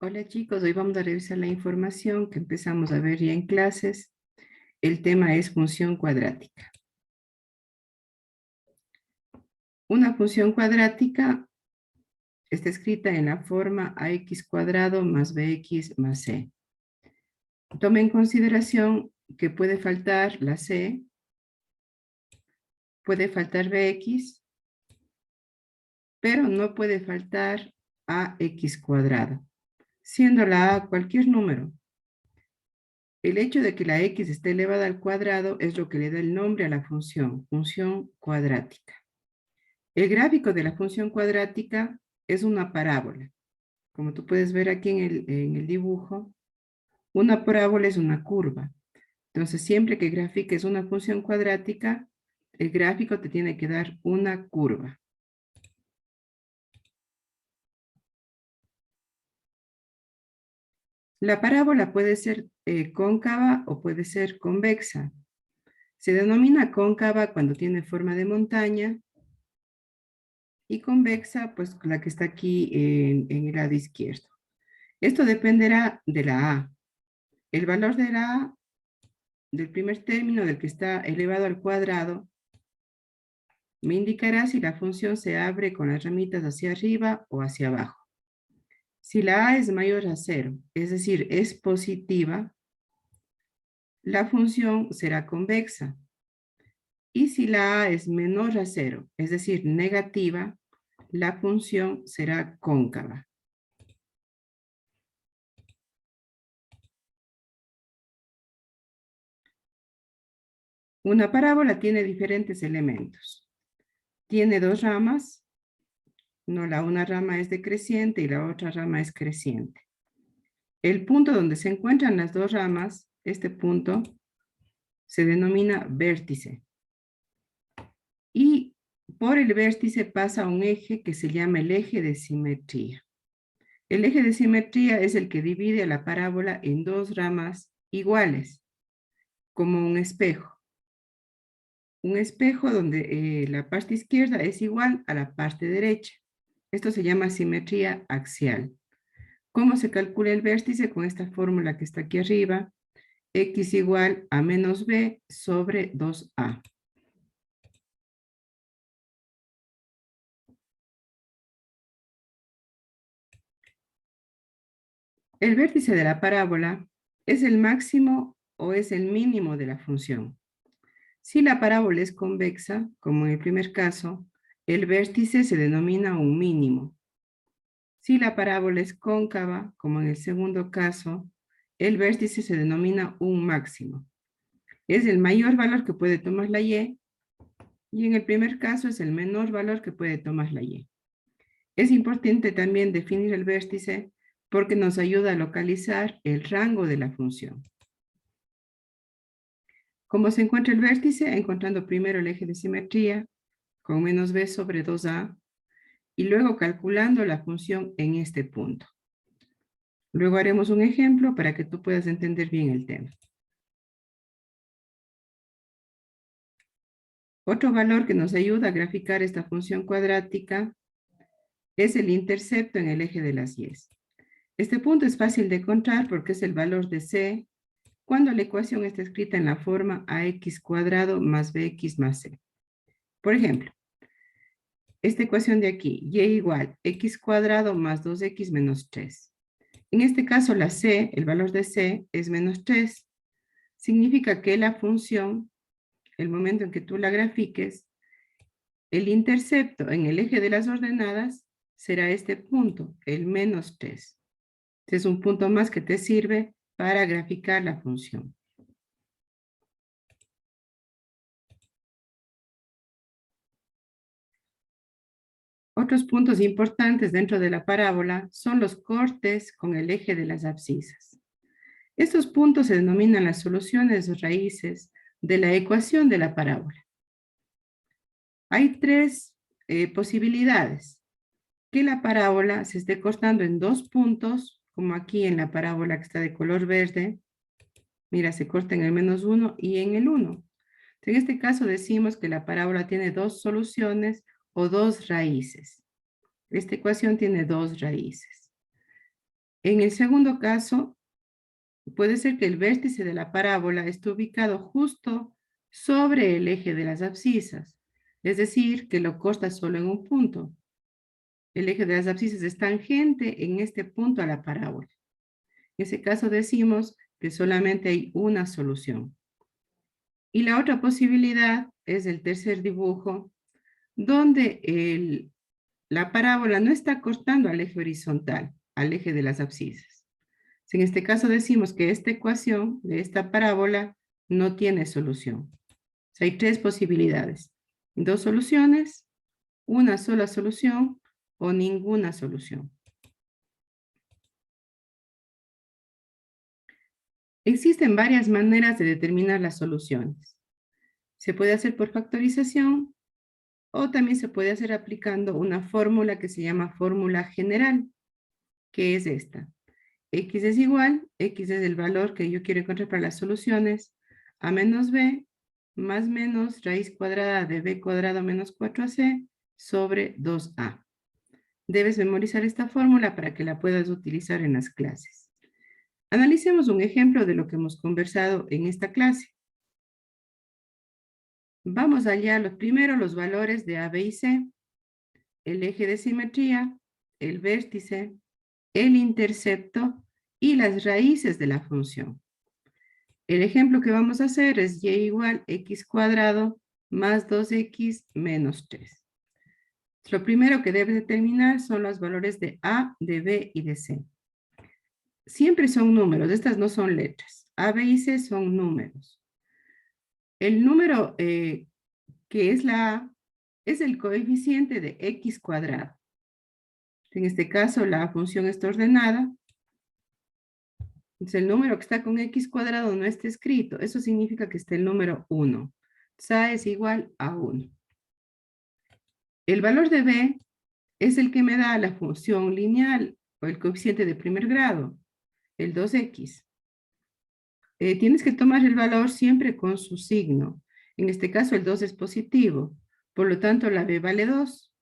Hola chicos, hoy vamos a revisar la información que empezamos a ver ya en clases. El tema es función cuadrática. Una función cuadrática está escrita en la forma ax cuadrado más bx más c. Toma en consideración que puede faltar la c, puede faltar bx, pero no puede faltar ax cuadrado, siendo la a cualquier número. El hecho de que la x esté elevada al cuadrado es lo que le da el nombre a la función cuadrática. El gráfico de la función cuadrática es una parábola. Como tú puedes ver aquí en el dibujo, una parábola es una curva. Entonces, siempre que grafiques una función cuadrática, el gráfico te tiene que dar una curva. La parábola puede ser cóncava o puede ser convexa. Se denomina cóncava cuando tiene forma de montaña y convexa, pues la que está aquí en el lado izquierdo. Esto dependerá de la A. El valor de la A, del primer término del que está elevado al cuadrado, me indicará si la función se abre con las ramitas hacia arriba o hacia abajo. Si la A es mayor a 0, es decir, es positiva, la función será convexa. Y si la A es menor a 0, es decir, negativa, la función será cóncava. Una parábola tiene diferentes elementos. Tiene dos ramas. No, una rama es decreciente y la otra rama es creciente. El punto donde se encuentran las dos ramas, este punto, se denomina vértice. Y por el vértice pasa un eje que se llama el eje de simetría. El eje de simetría es el que divide a la parábola en dos ramas iguales, como un espejo. Un espejo donde la parte izquierda es igual a la parte derecha. Esto se llama simetría axial. ¿Cómo se calcula el vértice? Con esta fórmula que está aquí arriba, x igual a menos b sobre 2a. El vértice de la parábola es el máximo o es el mínimo de la función. Si la parábola es convexa, como en el primer caso, el vértice se denomina un mínimo. Si la parábola es cóncava, como en el segundo caso, el vértice se denomina un máximo. Es el mayor valor que puede tomar la y en el primer caso es el menor valor que puede tomar la y. Es importante también definir el vértice porque nos ayuda a localizar el rango de la función. ¿Cómo se encuentra el vértice? Encontrando primero el eje de simetría con menos b sobre 2a y luego calculando la función en este punto. Luego haremos un ejemplo para que tú puedas entender bien el tema. Otro valor que nos ayuda a graficar esta función cuadrática es el intercepto en el eje de las y. Este punto es fácil de encontrar porque es el valor de c cuando la ecuación está escrita en la forma ax cuadrado más bx más c. Por ejemplo, esta ecuación de aquí, y igual x cuadrado más 2x menos 3. En este caso, la c, el valor de c, es menos 3. Significa que la función, el momento en que tú la grafiques, el intercepto en el eje de las ordenadas será este punto, el menos 3. Este es un punto más que te sirve para graficar la función. Otros puntos importantes dentro de la parábola son los cortes con el eje de las abscisas. Estos puntos se denominan las soluciones o raíces de la ecuación de la parábola. Hay tres posibilidades. Que la parábola se esté cortando en dos puntos, como aquí en la parábola que está de color verde. Mira, se corta en el -1 y en el 1. En este caso decimos que la parábola tiene dos soluciones o dos raíces. Esta ecuación tiene dos raíces. En el segundo caso, puede ser que el vértice de la parábola esté ubicado justo sobre el eje de las abscisas, es decir, que lo corta solo en un punto. El eje de las abscisas es tangente en este punto a la parábola. En ese caso decimos que solamente hay una solución. Y la otra posibilidad es el tercer dibujo, donde la parábola no está cortando al eje horizontal, al eje de las abscisas. En este caso decimos que esta ecuación de esta parábola no tiene solución. O sea, hay tres posibilidades. Dos soluciones, una sola solución o ninguna solución. Existen varias maneras de determinar las soluciones. Se puede hacer por factorización o también se puede hacer aplicando una fórmula que se llama fórmula general, que es esta. X es igual, X es el valor que yo quiero encontrar para las soluciones, A menos B más menos raíz cuadrada de B cuadrado menos 4AC sobre 2A. Debes memorizar esta fórmula para que la puedas utilizar en las clases. Analicemos un ejemplo de lo que hemos conversado en esta clase. Vamos allá, primero los valores de A, B y C, el eje de simetría, el vértice, el intercepto y las raíces de la función. El ejemplo que vamos a hacer es y igual x cuadrado más 2x menos 3. Lo primero que debes determinar son los valores de A, de B y de C. Siempre son números, estas no son letras. A, B y C son números. El número que es la A es el coeficiente de x cuadrado. En este caso la función está ordenada. Entonces el número que está con x cuadrado no está escrito. Eso significa que está el número 1. Entonces A es igual a 1. El valor de B es el que me da la función lineal o el coeficiente de primer grado, el 2x. Tienes que tomar el valor siempre con su signo. En este caso el 2 es positivo, por lo tanto la B vale 2.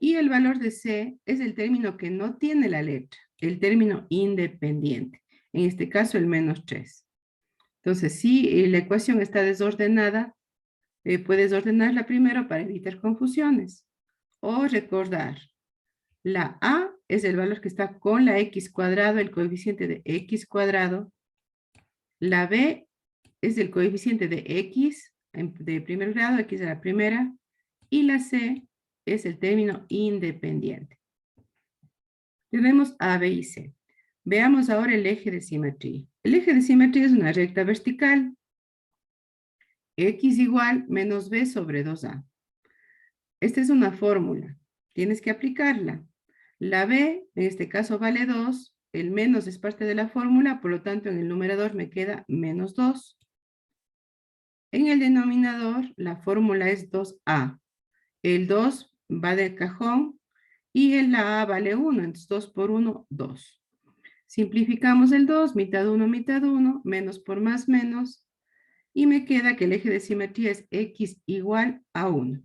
Y el valor de C es el término que no tiene la letra, el término independiente. En este caso el menos 3. Entonces, si la ecuación está desordenada, puedes ordenarla primero para evitar confusiones. O recordar, la A es el valor que está con la x cuadrado, el coeficiente de x cuadrado. La B es el coeficiente de x de primer grado, x a la primera. Y la C es el término independiente. Tenemos A, B y C. Veamos ahora el eje de simetría. El eje de simetría es una recta vertical. X igual menos B sobre 2A. Esta es una fórmula. Tienes que aplicarla. La B, en este caso, vale 2. El menos es parte de la fórmula, por lo tanto, en el numerador me queda menos 2. En el denominador, la fórmula es 2A. El 2 va de cajón y en la A vale 1. Entonces, 2 por 1, 2. Simplificamos el 2, mitad 1, menos por más, menos. Y me queda que el eje de simetría es X igual a 1.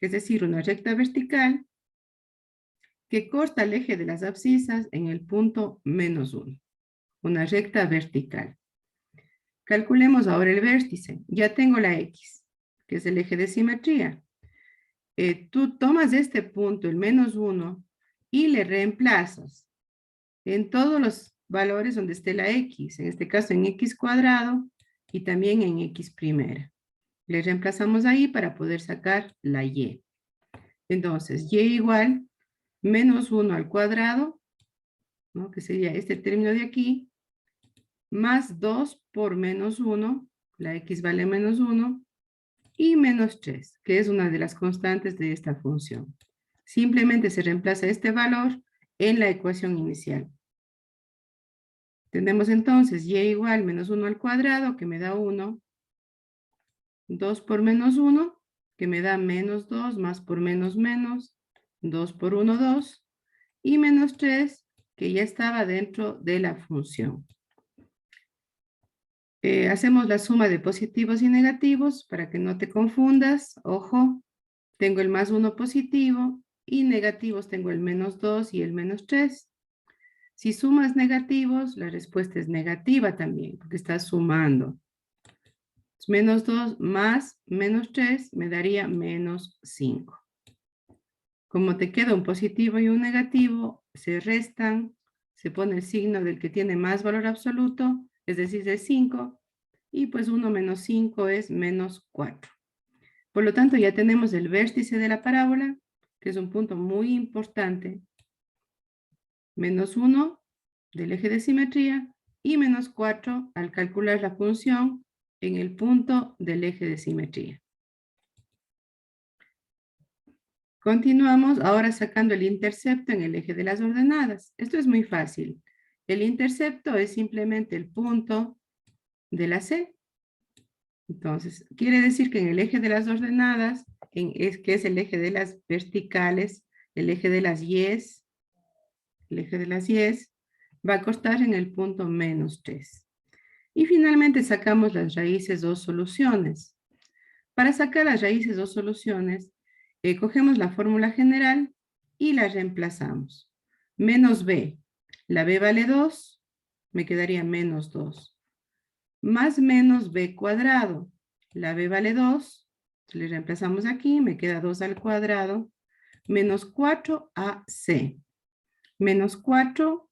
Es decir, una recta vertical que corta el eje de las abscisas en el punto menos 1. Una recta vertical. Calculemos ahora el vértice. Ya tengo la X, que es el eje de simetría. Tú tomas este punto, el menos 1, y le reemplazas en todos los valores donde esté la X. En este caso en X cuadrado y también en X primera. Le reemplazamos ahí para poder sacar la Y. Entonces, Y igual menos 1 al cuadrado, ¿no? Que sería este término de aquí, más 2 por menos 1, la x vale menos 1, y menos 3, que es una de las constantes de esta función. Simplemente se reemplaza este valor en la ecuación inicial. Tenemos entonces y igual menos 1 al cuadrado, que me da 1, 2 por menos 1, que me da menos 2, más por menos menos, 2 por 1, 2, y menos 3, que ya estaba dentro de la función. Hacemos la suma de positivos y negativos para que no te confundas. Ojo, tengo el más 1 positivo y negativos tengo el menos 2 y el menos 3. Si sumas negativos, la respuesta es negativa también, porque estás sumando. Menos 2 más menos 3 me daría menos 5. Como te queda un positivo y un negativo, se restan, se pone el signo del que tiene más valor absoluto, es decir, de 5, y pues 1 menos 5 es menos 4. Por lo tanto, ya tenemos el vértice de la parábola, que es un punto muy importante, menos 1 del eje de simetría y menos 4 al calcular la función en el punto del eje de simetría. Continuamos ahora sacando el intercepto en el eje de las ordenadas. Esto es muy fácil. El intercepto es simplemente el punto de la C. Entonces, quiere decir que en el eje de las ordenadas, que es el eje de las verticales, el eje de las Y's, va a costar en el punto menos 3. Y finalmente sacamos las raíces o soluciones. Para sacar las raíces o soluciones, cogemos la fórmula general y la reemplazamos. Menos b, la b vale 2, me quedaría menos 2. Más menos b cuadrado, la b vale 2, le reemplazamos aquí, me queda 2 al cuadrado, menos 4ac. Menos 4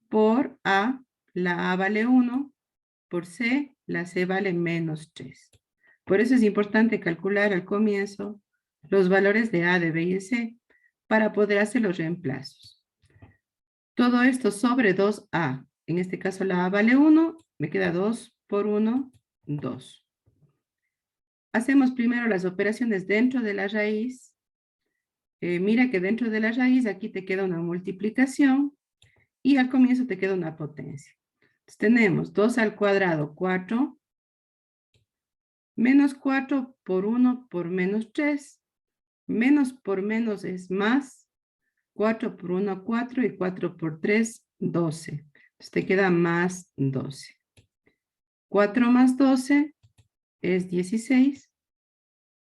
por a, la a vale 1, por c, la c vale menos 3. Por eso es importante calcular al comienzo los valores de a, de b y de c para poder hacer los reemplazos. Todo esto sobre 2a. En este caso la a vale 1, me queda 2 por 1, 2. Hacemos primero las operaciones dentro de la raíz. Mira que dentro de la raíz aquí te queda una multiplicación y al comienzo te queda una potencia. Entonces tenemos 2 al cuadrado, 4, menos 4 por 1 por menos 3, menos por menos es más, 4 por 1, 4 y 4 por 3, 12. Entonces te queda más 12. 4 más 12 es 16.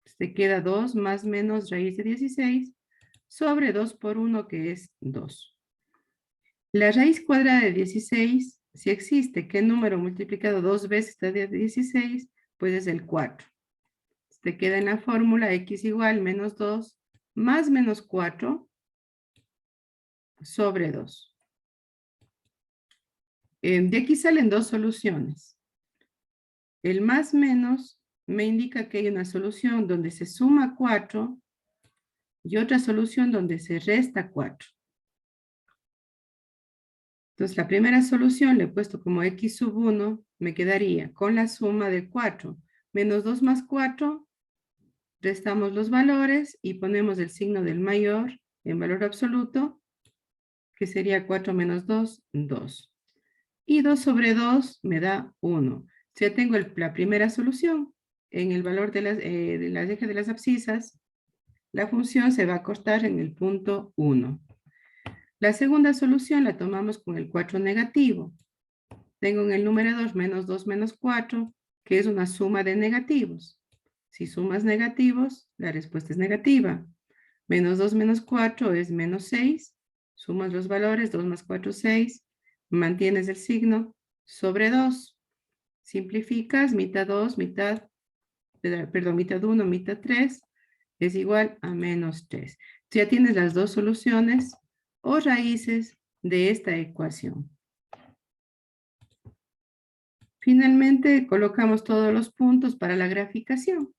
Entonces te queda 2 más menos raíz de 16 sobre 2 por 1 que es 2. La raíz cuadrada de 16, si existe, ¿qué número multiplicado 2 veces de 16? Pues es el 4. Te queda en la fórmula x igual menos 2 más menos 4 sobre 2. De aquí salen dos soluciones. El más menos me indica que hay una solución donde se suma 4 y otra solución donde se resta 4. Entonces la primera solución le he puesto como x sub 1, me quedaría con la suma de 4 menos 2 más 4, restamos los valores y ponemos el signo del mayor en valor absoluto, que sería 4 menos 2, 2. Y 2 sobre 2 me da 1. Ya tengo la primera solución. En el valor de las ejes de las abscisas, la función se va a acostar en el punto 1. La segunda solución la tomamos con el 4 negativo. Tengo en el numerador menos 2 menos 4, que es una suma de negativos. Si sumas negativos, la respuesta es negativa. Menos 2 menos 4 es menos 6. Sumas los valores, 2 más 4, 6. Mantienes el signo sobre 2. Simplificas, mitad 2, mitad 1, mitad 3, es igual a menos 3. Ya tienes las dos soluciones o raíces de esta ecuación. Finalmente, colocamos todos los puntos para la graficación.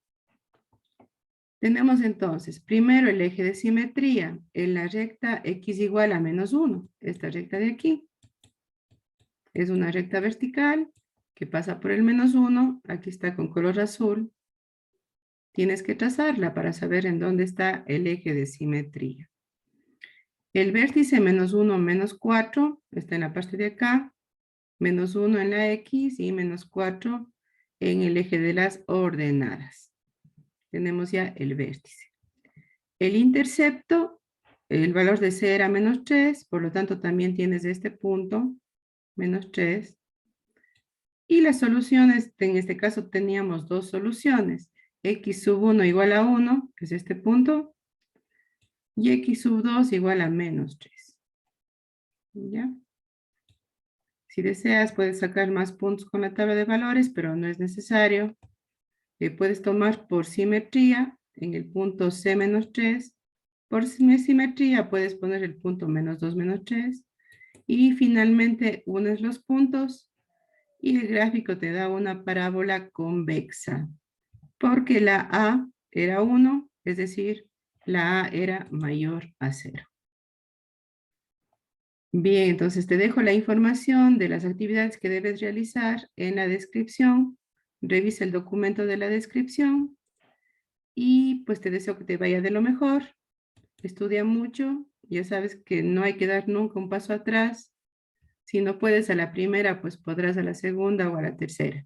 Tenemos entonces, primero el eje de simetría en la recta x igual a menos 1. Esta recta de aquí es una recta vertical que pasa por el menos 1. Aquí está con color azul. Tienes que trazarla para saber en dónde está el eje de simetría. El vértice menos 1, menos 4 está en la parte de acá. Menos 1 en la x y menos 4 en el eje de las ordenadas. Tenemos ya el vértice. El intercepto, el valor de c era menos 3, por lo tanto también tienes este punto, menos 3. Y las soluciones, en este caso teníamos dos soluciones. X sub 1 igual a 1, que es este punto, y x sub 2 igual a menos 3. ¿Ya? Si deseas, puedes sacar más puntos con la tabla de valores, pero no es necesario. Puedes tomar por simetría en el punto C-3. Por simetría puedes poner el punto -2, -3. Y finalmente unes los puntos y el gráfico te da una parábola convexa. Porque la A era 1, es decir, la A era mayor a 0. Bien, entonces te dejo la información de las actividades que debes realizar en la descripción. Revisa el documento de la descripción y pues te deseo que te vaya de lo mejor. Estudia mucho, ya sabes que no hay que dar nunca un paso atrás. Si no puedes a la primera, pues podrás a la segunda o a la tercera.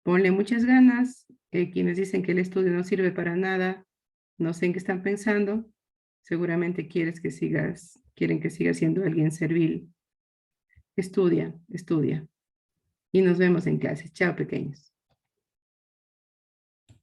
Ponle muchas ganas. Quienes dicen que el estudio no sirve para nada, no sé en qué están pensando. Seguramente quieren que sigas siendo alguien servil. Estudia, estudia. Y nos vemos en clase. Chao, pequeños.